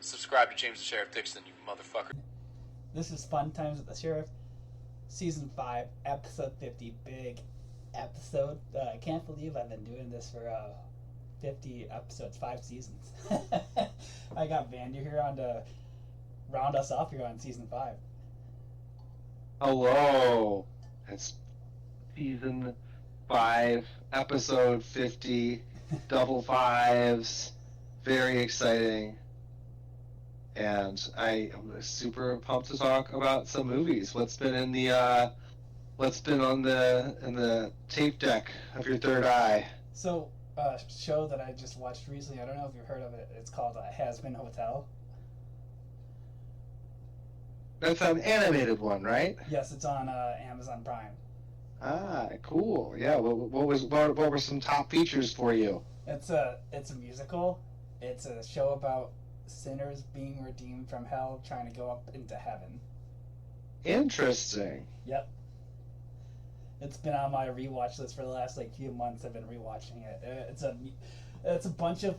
subscribe to James the Sheriff Dixon, you motherfucker. This is Fun Times with the Sheriff, Season 5, Episode 50, big episode. I can't believe I've been doing this for 50 episodes, 5 seasons. I got Vander here on to round us off here on Season 5. Hello, it's Season 5, Episode 50, double fives, very exciting. And I am super pumped to talk about some movies. What's been in the in the tape deck of your third eye? So, a show that I just watched recently, I don't know if you've heard of it, it's called Has Been Hotel. That's an animated one, right? Yes, it's on Amazon Prime. Ah, cool. Yeah. What were some top features for you? It's a musical. It's a show about sinners being redeemed from hell, trying to go up into heaven. Interesting. Yep. It's been on my rewatch list for the last few months. I've been rewatching it. It's a bunch of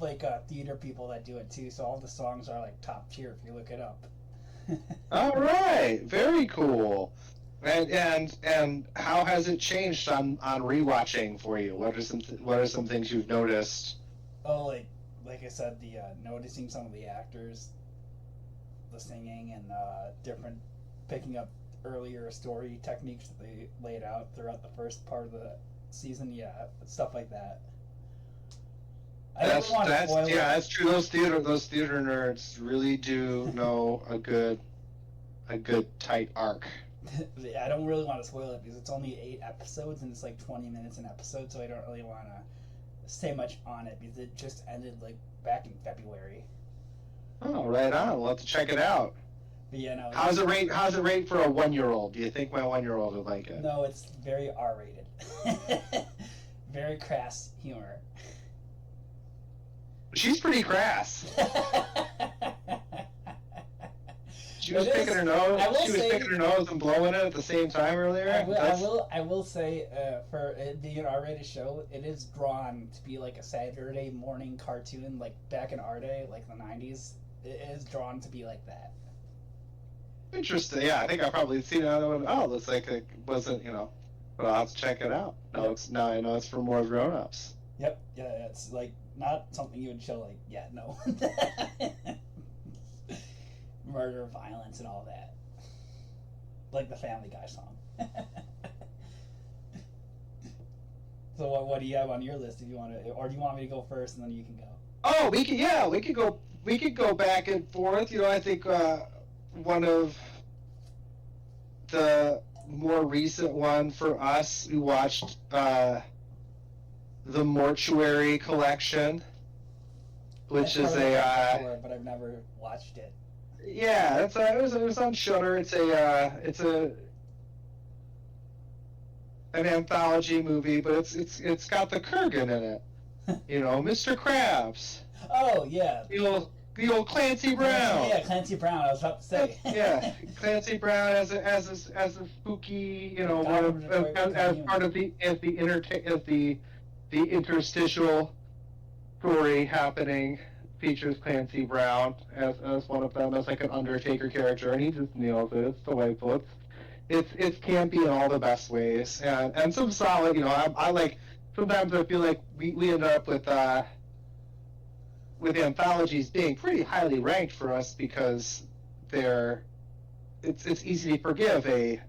theater people that do it too. So all the songs are top tier if you look it up. All right, very cool. And how has it changed on rewatching for you? What are some things you've noticed? Oh, like I said, the noticing some of the actors, the singing, and picking up earlier story techniques that they laid out throughout the first part of the season. Yeah, stuff like that. That's true. Those theater nerds really do know a good tight arc. I don't really want to spoil it because it's only 8 episodes and it's 20 minutes an episode, so I don't really want to say much on it because it just ended back in February. Oh, right on. We'll have to check it out. But yeah, no. How's it rate for a 1-year-old? Do you think my 1-year-old would like it? No, it's very R-rated. Very crass humor. She's pretty crass. She was picking her nose. She was picking her nose and blowing it at the same time earlier. I will say, for it being an R-rated show, it is drawn to be a Saturday morning cartoon, back in our day, the 90s. It is drawn to be like that. Interesting. Yeah, I think I probably seen it. Oh, looks like it wasn't. But I'll have to check it out. Now I know it's for more grown-ups. Yep. Yeah, it's not something you would show. No. Murder, violence, and all that. Like the Family Guy song. So what do you have on your list if you want to, or do you want me to go first and then you can go? Oh, we could go back and forth. I think one of the more recent one for us, we watched the Mortuary Collection, which is before, but I've never watched it. Yeah, it was on Shudder. It's an anthology movie, but it's got the Kurgan in it. Mr. Krabs. Oh yeah. The old Clancy Brown. Yeah, Clancy Brown. I was about to say. Yeah, Clancy Brown as a spooky, as part of the interstitial story happening. Features Clancy Brown as one of them, as an Undertaker character, and he just nails it. It's delightful. It's campy in all the best ways, and some solid. I like. Sometimes I feel like we end up with anthologies being pretty highly ranked for us because it's easy to forgive a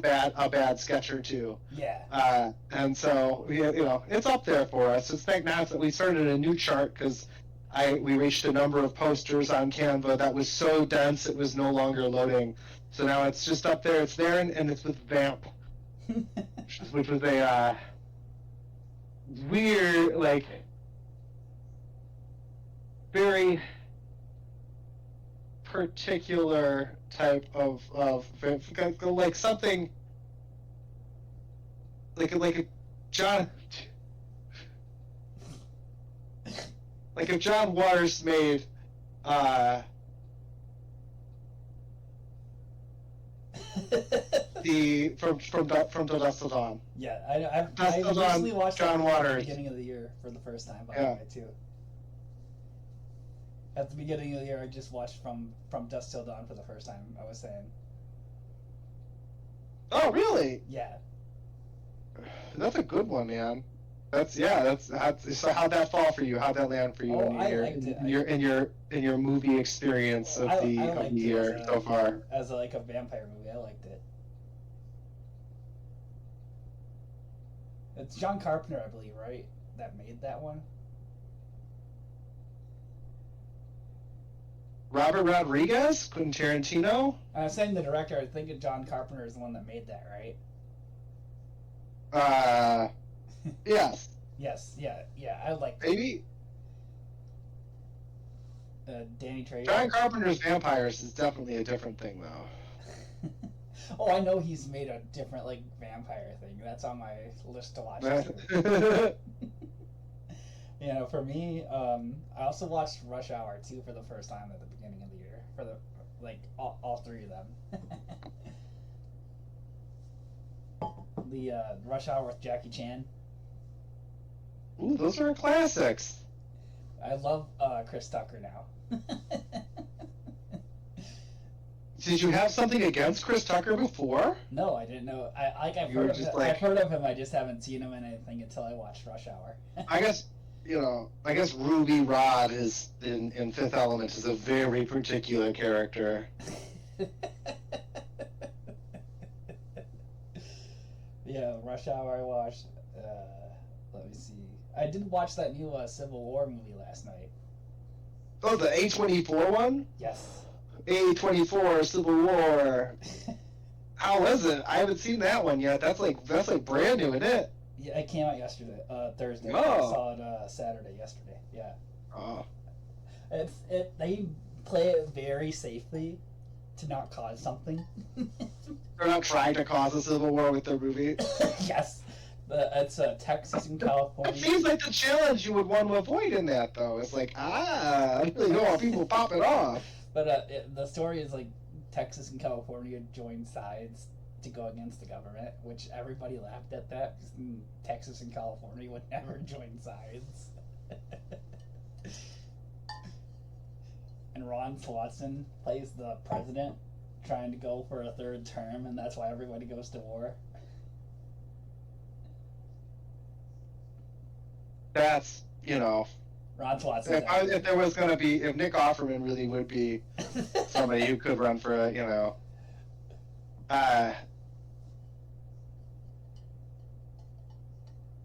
bad sketch or two. Yeah. And so it's up there for us. It's nice that we started a new chart because we reached a number of posters on Canva that was so dense it was no longer loading. So now it's just up there. It's there, and it's with Vamp, which was a weird, very particular type of something like a John. Like if John Waters made from the Dust Till Dawn. Yeah, I recently watched John Waters at the beginning of the year for the first time, by the way, too. At the beginning of the year, I just watched from Dusk Till Dawn for the first time. I was saying, Oh, really? yeah. That's a good one, man. So how'd that fall for you? How'd that land for you Oh, I liked it. in your movie experience of I the liked year it so far? as like a vampire movie. I liked it. It's John Carpenter, I believe, right? That made that one. Robert Rodriguez, Quentin Tarantino. I was saying the director. I think John Carpenter is the one that made that, right? Yes, Yes. Yeah. Yeah. I liked it. maybe Danny Trejo. John Carpenter's Vampires is definitely a different thing, though. Oh, I know he's made a different like vampire thing. That's on my list to watch. You know, for me, I also watched Rush Hour 2 for the first time at the beginning of the year. For the like all three of them. The Rush Hour with Jackie Chan. Ooh, those are classics. I love Chris Tucker now. Did you have something against Chris Tucker before? No, I didn't know. I've You were heard of just him. like- I've heard of him. I just haven't seen him in anything until I watched Rush Hour. I guess Ruby Rod is in Fifth Element is a very particular character. Yeah, Rush Hour I watched. Let me see. I did watch that new Civil War movie last night. Oh, the A24 one? Yes. A24 Civil War. How was it? I haven't seen that one yet. That's like brand new, isn't it? Yeah, it came out yesterday, Thursday. Oh. I saw it Saturday, yesterday. Yeah. Oh. They play it very safely to not cause something. They're not trying to cause a civil war with their movie. Yes. It's Texas and It California. seems like the challenge you would want to avoid in that, though. It's like, I really don't want people popping off. But the story is like Texas and California joined sides to go against the government, which everybody laughed at that because Texas and California would never join sides. And Ron Swanson plays the president trying to go for a third term, and that's why everybody goes to war. That's, Ron Swanson. if there was going to be, if Nick Offerman really would be somebody who could run for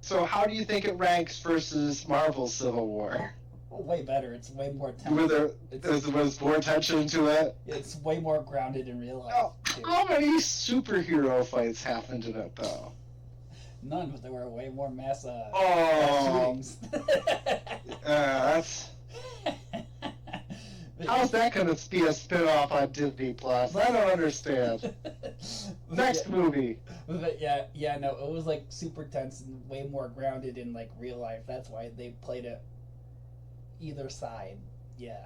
so how do you think it ranks versus Marvel's Civil War? Way better. It's way more Was more attention to it? It's way more grounded in real life. Oh, too. how many superhero fights happened in it, though? None, but there were way more mass Oh, shootings. that's... How's that going to be a spin-off on Disney Plus? I don't understand. Next movie. But yeah, no, it was like super tense and way more grounded in like real life. That's why they played it either side. Yeah.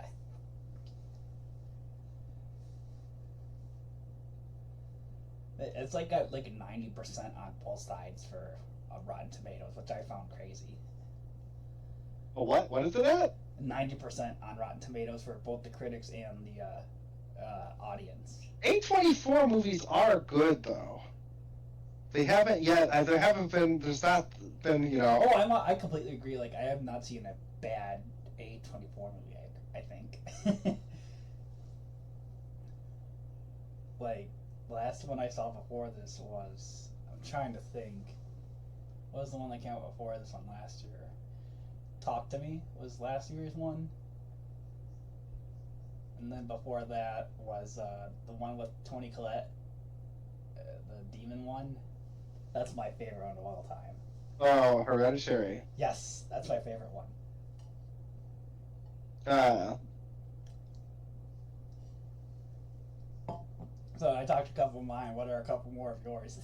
It's like got like a 90% on both sides for Rotten Tomatoes, which I found crazy. What? What is it at? 90% on Rotten Tomatoes for both the critics and the audience. A24 movies are good, though. They haven't yet. There haven't been. There's not been. Oh, I completely agree. Like I have not seen a bad A24 movie. I think. Like last one I saw before this was. I'm trying to think. What was the one that came out before this one last year? Talk to Me was last year's one. And then before that was the one with Toni Collette, the demon one. That's my favorite one of all time. Oh, Hereditary. Yes, that's my favorite one. So I talked a couple of mine. What are a couple more of yours?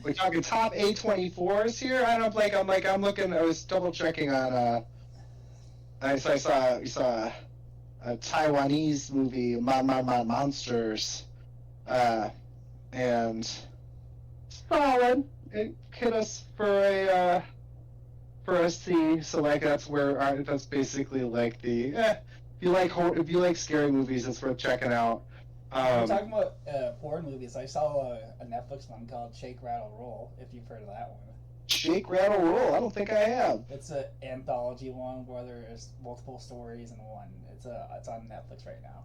We're talking top A24s here. I don't like. I'm looking. I was double checking on. I saw a Taiwanese movie, Monsters, and solid. It hit us for a C. So like that's basically like the if you like scary movies, it's worth checking out. We're talking about horror movies. I saw a Netflix one called Shake, Rattle, Roll, if you've heard of that one. Shake, Rattle, Roll. I don't think I have. It's an anthology one where there's multiple stories in one. It's on Netflix right now.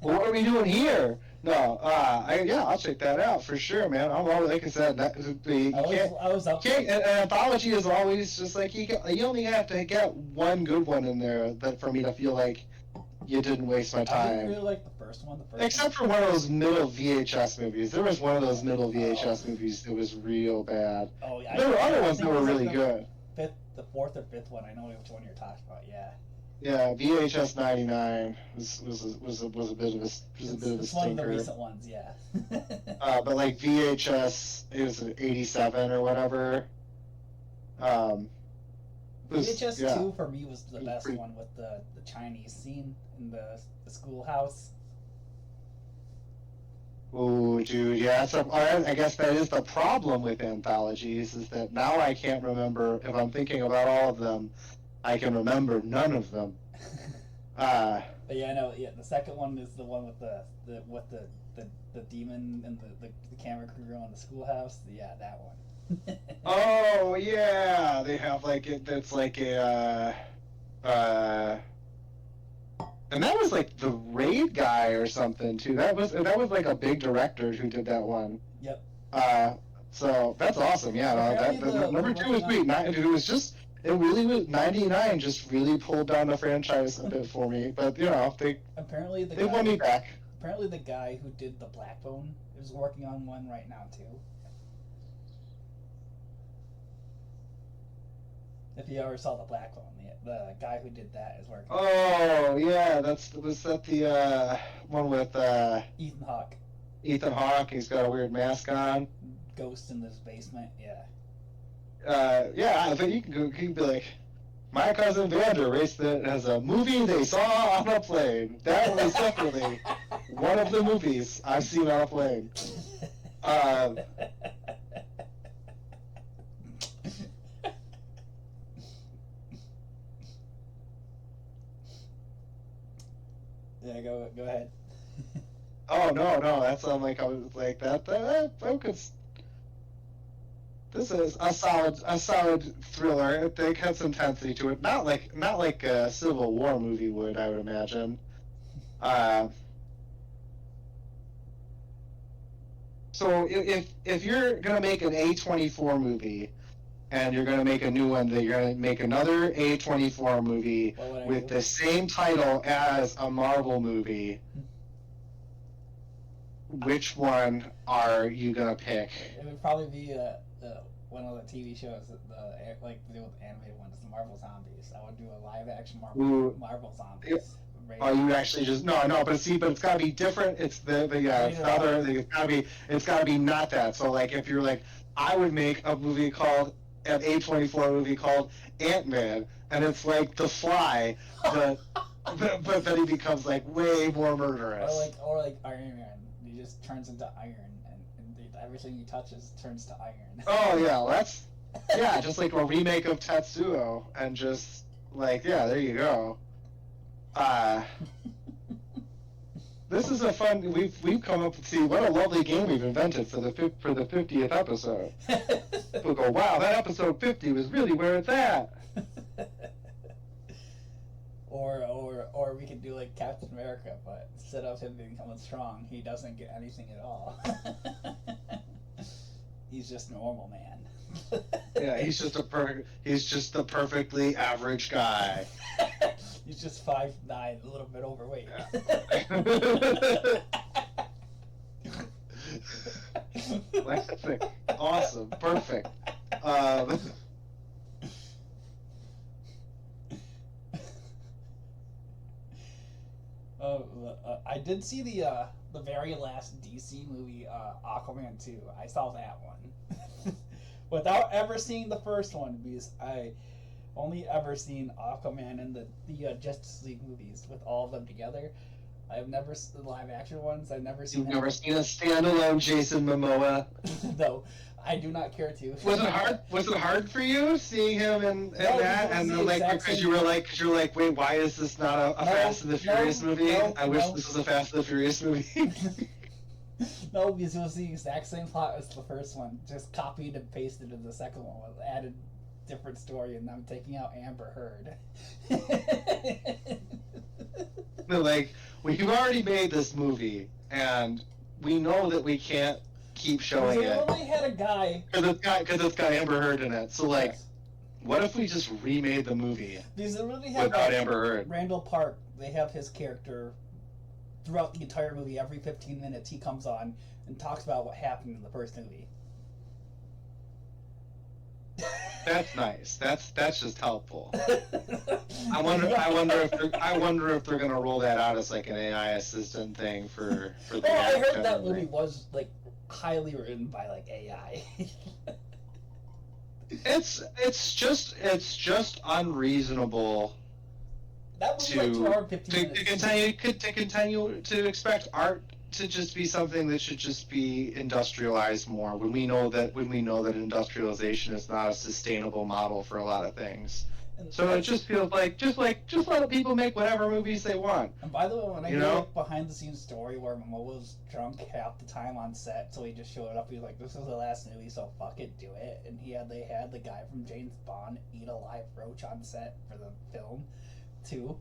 Well, what are we doing here? No, I'll check that out for sure, man. I'm always, like I said, an anthology is always just like you only have to get one good one in there for me to feel like you didn't waste my time. I didn't really like the first one. Except for one of those middle VHS movies. There was one of those middle VHS movies that was real bad. Oh yeah. There were other ones that were really good. The fourth or fifth one. I know which one you're talking about. Yeah. Yeah, VHS 99 was a bit of a stinker. It's one of the recent ones, yeah. But like VHS, it was 87 or whatever. VHS 2 for me was the best one with the Chinese scene in the schoolhouse. Oh, dude, yeah. I guess that is the problem with anthologies, is that now I can't remember, if I'm thinking about all of them, I can remember none of them. But yeah, no, yeah. The second one is the one with the demon and the camera crew on the schoolhouse. Yeah, that one. Oh yeah, they have like it. That's like a, and that was like the Raid guy or something too. That was like a big director who did that one. Yep. So that's awesome. Yeah, no, number 2 was great. It really was 99. Just really pulled down the franchise a bit for me. But they won me back. Apparently, the guy who did the Blackbone is working on one right now too. If you ever saw the Blackbone, the guy who did that is working. Oh yeah, was that the one with Ethan Hawke. Ethan Hawke. He's got a weird mask on. Ghost in this basement. Yeah. I think you can be like, my cousin Vander raced it as a movie they saw on a plane. That was definitely one of the movies I've seen on a plane. Yeah, go ahead. Oh no, that's I was like that could. This is a solid thriller. It has intensity to it. Not like a Civil War movie would, I would imagine. So if you're gonna make an A24 movie, and you're gonna make a new one, that you're gonna make another A24 movie with the same title as a Marvel movie, which one are you gonna pick? It would probably be one of the TV shows, the animated ones, the Marvel Zombies. I would do a live action Marvel Zombies. Oh, you actually just no, but it's gotta be different. It's it's gotta be not that. So like if you're like, I would make a movie called an A24 movie called Ant-Man, and it's like The Fly, but then he becomes like way more murderous. Or like Iron Man. He just turns into iron, and everything he touches turns to iron. Oh yeah, just like a remake of Tetsuo, and just like there you go. This is a fun. We've come up to see what a lovely game we've invented for the 50th episode. We'll go, wow, that episode 50 was really where it's at. Or we could do like Captain America, but instead of him becoming strong, he doesn't get anything at all. He's just a normal man. Yeah, he's just the perfectly average guy. He's just 5'9", a little bit overweight. Classic. Awesome. Perfect. I did see the very last DC movie, Aquaman 2. I saw that one. Without ever seeing the first one, because I only ever seen Aquaman and the Justice League movies with all of them together. I've never seen the live action ones. I've never seen. You've never seen a standalone Jason Momoa? No, I do not care to. Was it hard? Was it hard for you seeing him in that? And then, like, because you were like, wait, why is this not a Fast and the Furious movie? I wish this was a Fast and the Furious movie. No, because it was the exact same plot as the first one, just copied and pasted in the second one, with added different story, and I'm taking out Amber Heard. Like, we've already made this movie, and we know that we can't keep showing They it. only had a guy. Because it's got Amber Heard in it. So, like, Yes. what if we just remade the movie Because they really have without Amber Heard? Randall Park. They have his character throughout the entire movie. Every 15 minutes, he comes on and talks about what happened in the first movie. That's nice. That's just helpful. I wonder if they're gonna roll that out as like an AI assistant thing for the. Oh, I heard that generally. movie was like highly written by like AI. It's just unreasonable That was like 2 hours 15 minutes. to continue to expect art to just be something that should just be industrialized more when we know that industrialization is not a sustainable model for a lot of things. And So it just feels like just let people make whatever movies they want. And by the way, when I You hear know? like behind the scenes story where Momoa was drunk half the time on set, so he just showed up. He was like, "This is the last movie, so fuck it, do it." And they had the guy from James Bond eat a live roach on set for the film, too.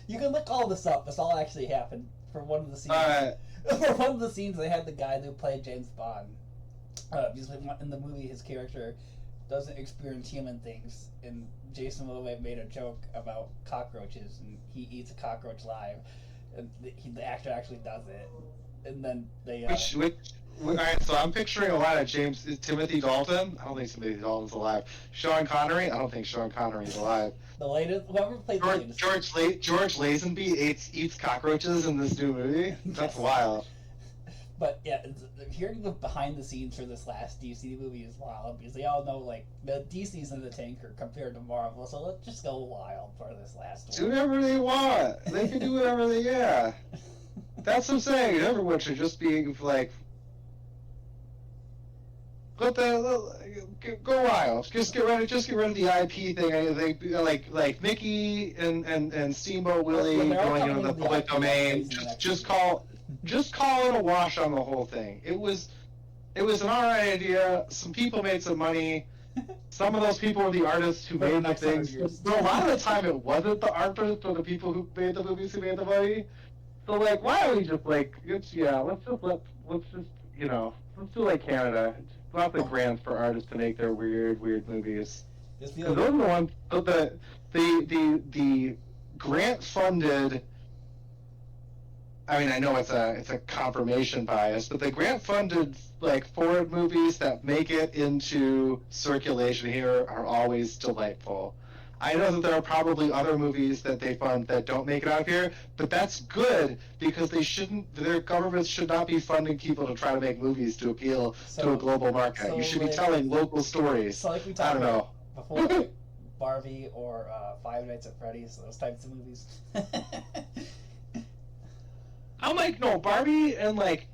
You can look all this up. This all actually happened for one of the scenes. For one of the scenes, they had the guy who played James Bond. Because in the movie, his character doesn't experience human things, and Jason Momoa made a joke about cockroaches, and he eats a cockroach live, and the actor actually does it, and then they. All right, so I'm picturing a lot of Timothy Dalton. I don't think Timothy Dalton's alive. Sean Connery. I don't think Sean Connery's alive. The latest, whoever played the latest. George Lazenby eats cockroaches in this new movie. That's wild. But yeah, hearing the behind the scenes for this last DC movie is wild, because they all know like the DC's in the tanker compared to Marvel, so let's just go wild for this last Do one. whatever they want. They can do whatever they That's what I'm saying. Everyone should just be like, go wild. Just get rid of the IP thing. I think like Mickey and Steamboat Willie When they're all going coming into the into public the domain. IP, Just call it a wash on the whole thing. It was an alright idea. Some people made some money. Some of those people were the artists who made the things. But a lot of the time, it wasn't the artists or the people who made the movies who made the money. So like, why don't we just let's do like Canada. Lots of grants for artists to make their weird movies. Just Because those are the ones. The grant funded. I mean, I know it's a confirmation bias, but the grant funded like foreign movies that make it into circulation here are always delightful. I know that there are probably other movies that they fund that don't make it out here, but that's good because their governments should not be funding people to try to make movies to appeal to a global market. You should be telling local stories. So like we I talked don't know. about before, like Barbie or Five Nights at Freddy's, those types of movies. I'm like, no, Barbie and like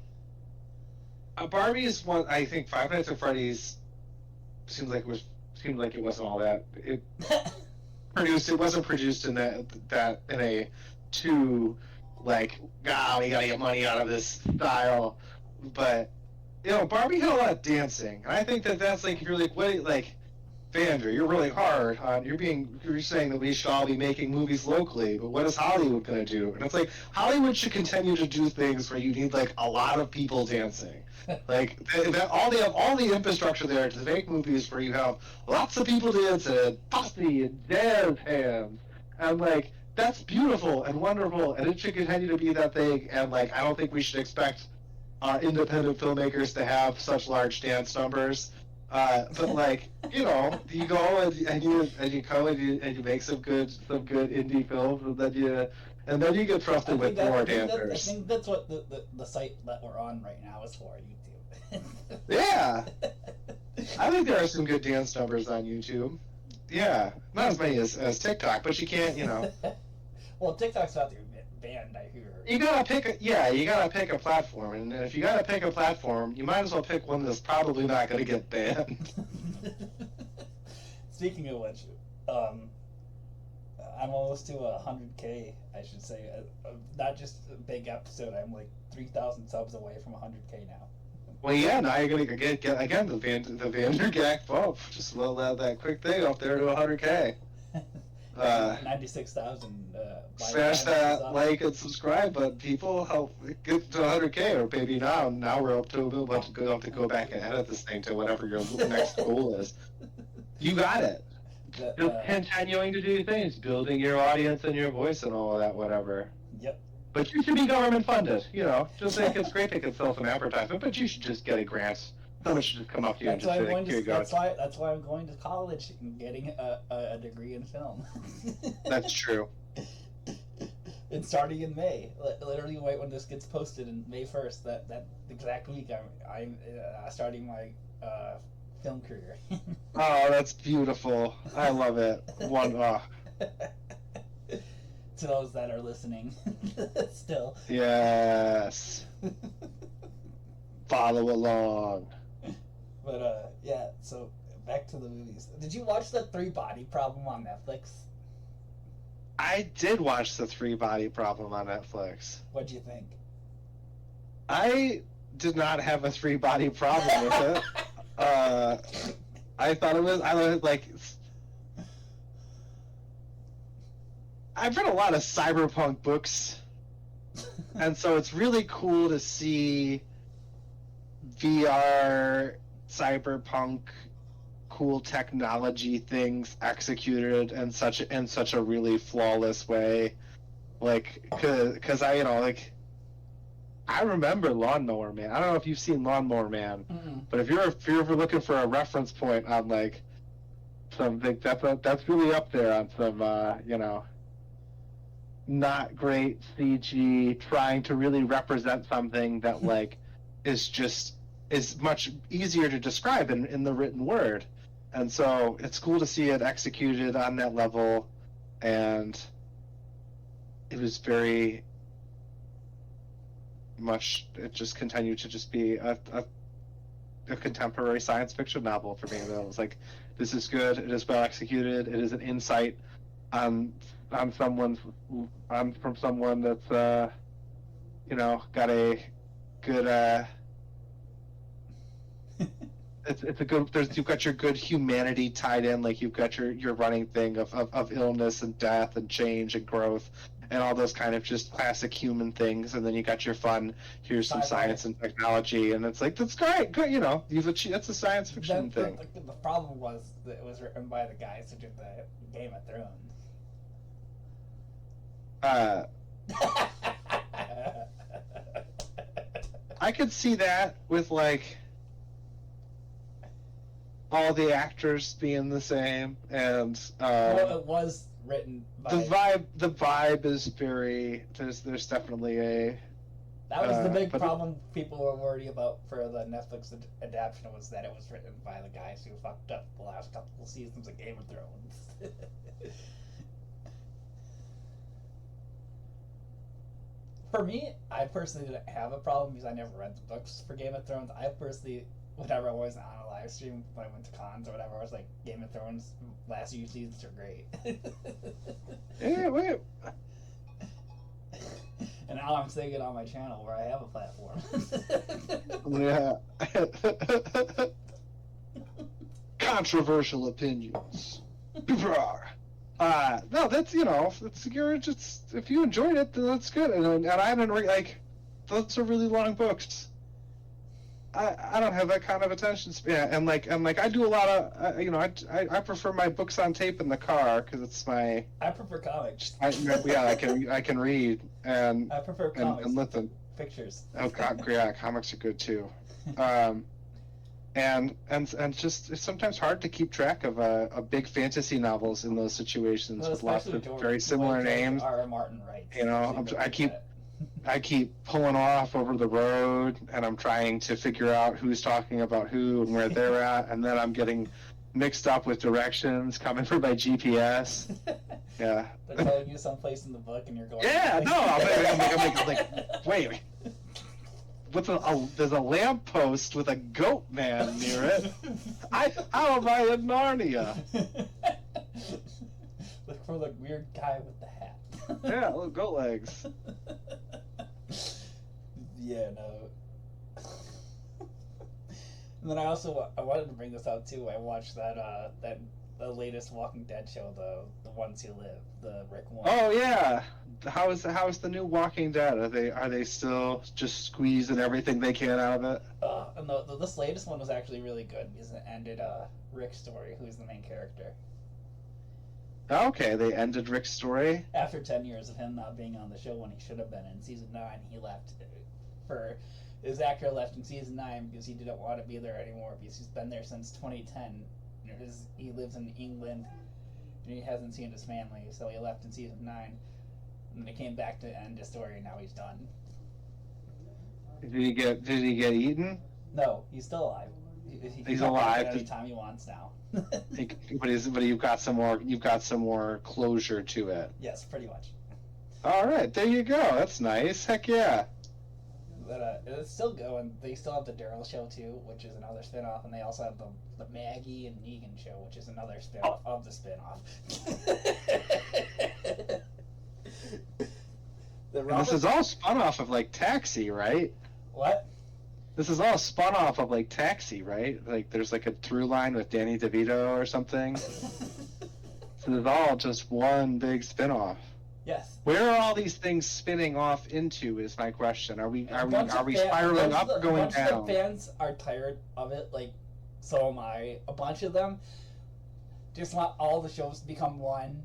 Barbie is one. I think Five Nights at Freddy's seemed like it wasn't all that. It wasn't produced in that in a too like, we gotta get money out of this style. But Barbie had a lot of dancing, and I think that's like, if you're like, what, like, Vander, you're really hard on you're saying that we should all be making movies locally, but what is Hollywood gonna do? And it's like, Hollywood should continue to do things where you need like a lot of people dancing. Like all the infrastructure there to make movies where you have lots of people dancing, posse and jazz hands, and like that's beautiful and wonderful, and it should continue to be that thing. And like, I don't think we should expect independent filmmakers to have such large dance numbers. But like, you go and you make some good indie films, and then you get trusted with more dancers. I think that's what the site that we're on right now is for, YouTube. Yeah, I think there are some good dance numbers on YouTube. Yeah, not as many as TikTok, but you can't, Well, TikTok's not their banned, I hear. You gotta pick a platform, and if you gotta pick a platform, you might as well pick one that's probably not gonna get banned. Speaking of which, I'm almost to 100K, I should say. Not just a big episode, I'm like 3,000 subs away from 100K now. Well, yeah, now you're gonna get again the Vander Gag bump. Just that quick thing up there to 100K. 96,000. Smash that like and subscribe button, people. Help get to 100K, or maybe now we're up to a bunch of have to go back and edit this thing to whatever your next goal is. You got it. Just continuing to do things, building your audience and your voice and all of that, whatever. Yep. But you should be government funded, Just think it's great they can sell some advertisement, but you should just get a grant. Someone should just come up to you and just say, here you go. That's why I'm going to college and getting a degree in film. That's true. And starting in May, literally right when this gets posted in May 1st, that exact week, I'm starting my film career. Oh, that's beautiful. I love it. To those that are listening, still. Yes. Follow along. But yeah. So back to the movies. Did you watch the 3 Body Problem on Netflix? I did watch the 3 Body Problem on Netflix. What'd you think? I did not have a 3 body problem with it. I was like, I've read a lot of cyberpunk books, and so it's really cool to see VR, cyberpunk, cool technology things executed in such a really flawless way. Like, cause I remember Lawnmower Man. I don't know if you've seen Lawnmower Man, but if you're ever looking for a reference point on like something that's really up there on some not great CG trying to really represent something that like is much easier to describe in the written word, and so it's cool to see it executed on that level, and it was very much, it just continued to just be a contemporary science fiction novel for me. It was like, this is good, it is well executed, it is an insight from someone that's got a good it's a good, you've got your good humanity tied in, like you've got your running thing of illness and death and change and growth and all those kind of just classic human things, and then you got your fun, here's some science and technology, and it's like, that's great, good, you've achieved, that's a science fiction thing. The problem was that it was written by the guys who did the Game of Thrones. I could see that with like all the actors being the same, and well, it was written by the vibe is very, there's definitely a, that was the big problem people were worried about for the Netflix adaptation, was that it was written by the guys who fucked up the last couple of seasons of Game of Thrones. For me, I personally didn't have a problem because I never read the books for Game of Thrones. I personally, whenever I was on a live stream, when I went to cons or whatever, I was like, Game of Thrones last few seasons are great. Yeah, wait. And now I'm saying it on my channel where I have a platform. Yeah. Controversial opinions. No, that's, you're just, if you enjoyed it, then that's good. And I haven't those are really long books. I don't have that kind of attention span, and I do a lot of, I prefer my books on tape in the car because it's my. I prefer comics. I can read and. I prefer comics. And listen. Pictures. Oh God, yeah, comics are good too. And just, it's sometimes hard to keep track of a big fantasy novels in those situations with lots of very similar names. R. Martin writes. I keep pulling off over the road, and I'm trying to figure out who's talking about who and where they're at, and then I'm getting mixed up with directions coming from my GPS. Yeah. They're telling you someplace in the book, and you're going. Yeah, like, no, I'm like, wait. There's a lamppost with a goat man near it. How am I in Narnia? Look for the weird guy with the hat. Yeah, little goat legs. Yeah, no. And then I wanted to bring this up too. I watched the latest Walking Dead show, the Ones Who Live, the Rick one. Oh yeah, how is the new Walking Dead? Are they still just squeezing everything they can out of it? And this latest one was actually really good because it ended Rick's story, who's the main character. Okay, they ended Rick's story. After 10 years of him not being on the show when he should have been in season 9, he left. His actor left in season 9 because he didn't want to be there anymore because he's been there since 2010. He lives in England and he hasn't seen his family, so he left in season 9. And then he came back to end his story, and now he's done. Did he get eaten? No, he's still alive. He's alive. Anytime he wants now. But you've got some more closure to it. Yes, pretty much. All right, there you go. That's nice. Heck yeah. But it's still going. They still have the Daryl show too, which is another spin-off, and they also have the Maggie and Negan show, which is another spin-off of the spin-off. This is all spun off of like Taxi, right? What? This is all spun off of like Taxi, right? Like there's like a through line with Danny DeVito or something. So it's all just one big spin-off. Yes. Where are all these things spinning off into? Is my question. Are we spiraling up or going down? A bunch of the fans are tired of it. Like, so am I. A bunch of them just want all the shows to become one,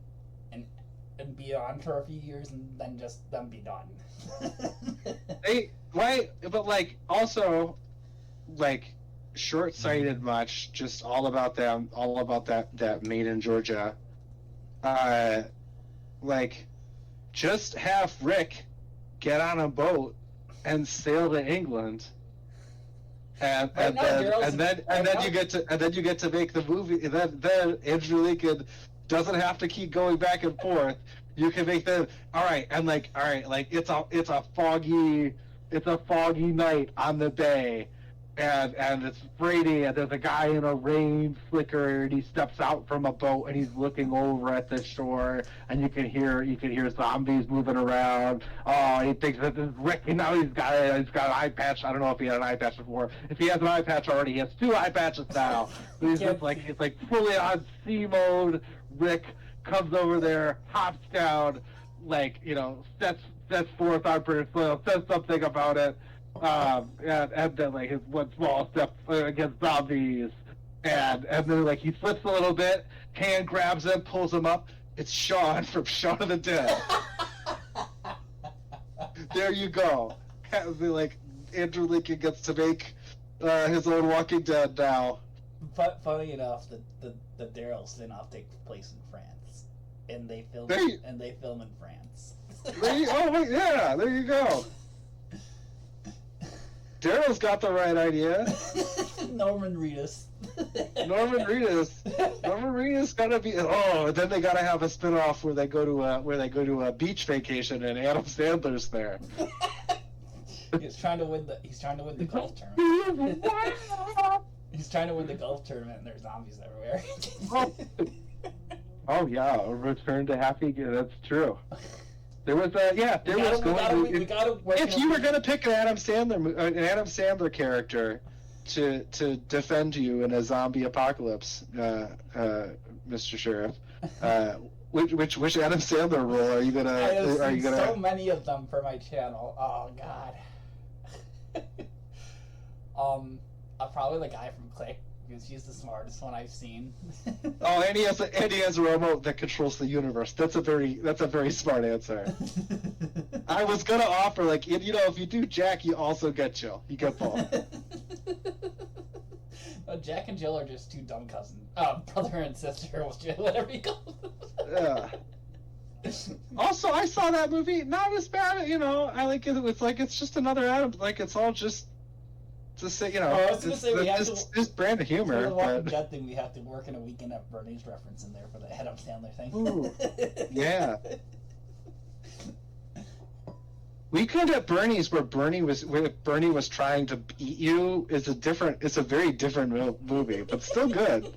and be on for a few years, and then just them be done. But like also, like short-sighted much. Just all about that Made in Georgia. Like. Just have Rick get on a boat and sail to England, and then you get to make the movie. And then Andrew Lincoln doesn't have to keep going back and forth. You can make the all right, like it's a foggy night on the bay. And it's Brady, and there's a guy in a rain slicker, and he steps out from a boat, and he's looking over at the shore, and you can hear zombies moving around. Oh, he thinks that this is Rick, and now he's got an eye patch. I don't know if he had an eye patch before. If he has an eye patch already, he has 2 eye patches now. But he's like fully on sea mode. Rick comes over there, hops down, sets forth on British soil, says something about it. And then like his one small step against zombies, and then like he slips a little bit, hand grabs him, pulls him up. It's Shaun from Shaun of the Dead. There you go. Like Andrew Lincoln gets to make his own Walking Dead now. But funny enough, the Daryl spin-off takes place in France, and they film in France. There you go. Daryl's got the right idea. Norman Reedus gotta be. Oh, and then they gotta have a spin-off where they go to a beach vacation and Adam Sandler's there. He's trying to win the golf tournament. He's trying to win the golf tournament, and there's zombies everywhere. Oh yeah, a return to happy. That's true. There was if you were gonna pick an Adam Sandler character to defend you in a zombie apocalypse, Mr. Sheriff, which Adam Sandler role are you gonna? So many of them for my channel. Oh God. Probably the guy from Click, because he's the smartest one I've seen. Oh, and he has a remote that controls the universe. That's a very smart answer. I was gonna offer if you do Jack, you also get Jill. You get both. Jack and Jill are just two dumb cousins, brother and sister, whatever you call them. Yeah. Also, I saw that movie. Not as bad, I like it. It's just another Adam. Like it's all just Just say, Oh, I was gonna say we have this brand of for humor. the Walking But, Dead thing, we have to work in a weekend at Bernie's reference in there for the Adam Sandler thing. Ooh, yeah. Weekend at Bernie's, where Bernie was trying to eat you, is it's a very different movie, but still good.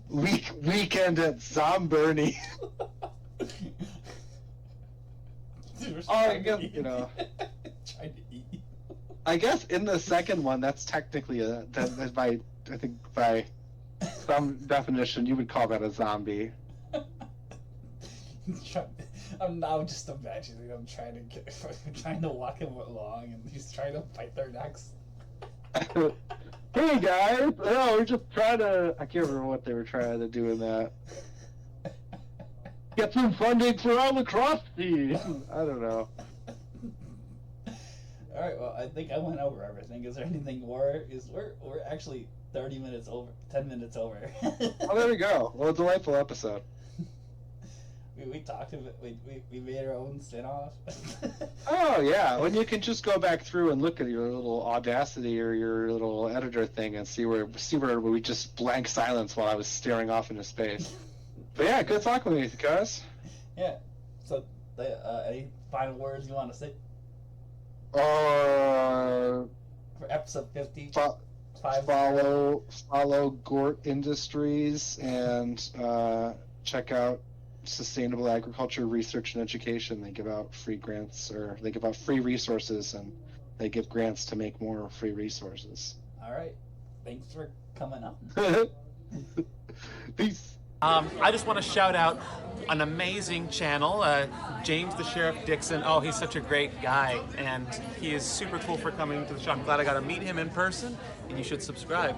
Weekend at Zombernie. I guess, Trying to eat. I guess in the second one, that's technically I think by some definition, you would call that a zombie. I'm now just imagining I'm trying to walk him along, and he's trying to bite their necks. Hey guys, no, we're just trying to. I can't remember what they were trying to do in that. Get some funding for our lacrosse team. I don't know. All right, well, I think I went over everything. Is there anything more? We're actually 30 minutes over, 10 minutes over. Oh, there we go. Well, a delightful episode. We talked about we made our own spin-off. Oh yeah, when you can just go back through and look at your little Audacity or your little editor thing and see where we just blank silence while I was staring off into space. But yeah, good talking with you guys. Yeah. So, any final words you want to say For for episode 50? Follow Gort Industries and check out Sustainable Agriculture Research and Education. They give out free grants, or they give out free resources, and they give grants to make more free resources. All right. Thanks for coming up. Peace. I just want to shout out an amazing channel, James the Sheriff Dixon. Oh, he's such a great guy, and he is super cool for coming to the show. I'm glad I got to meet him in person, and you should subscribe.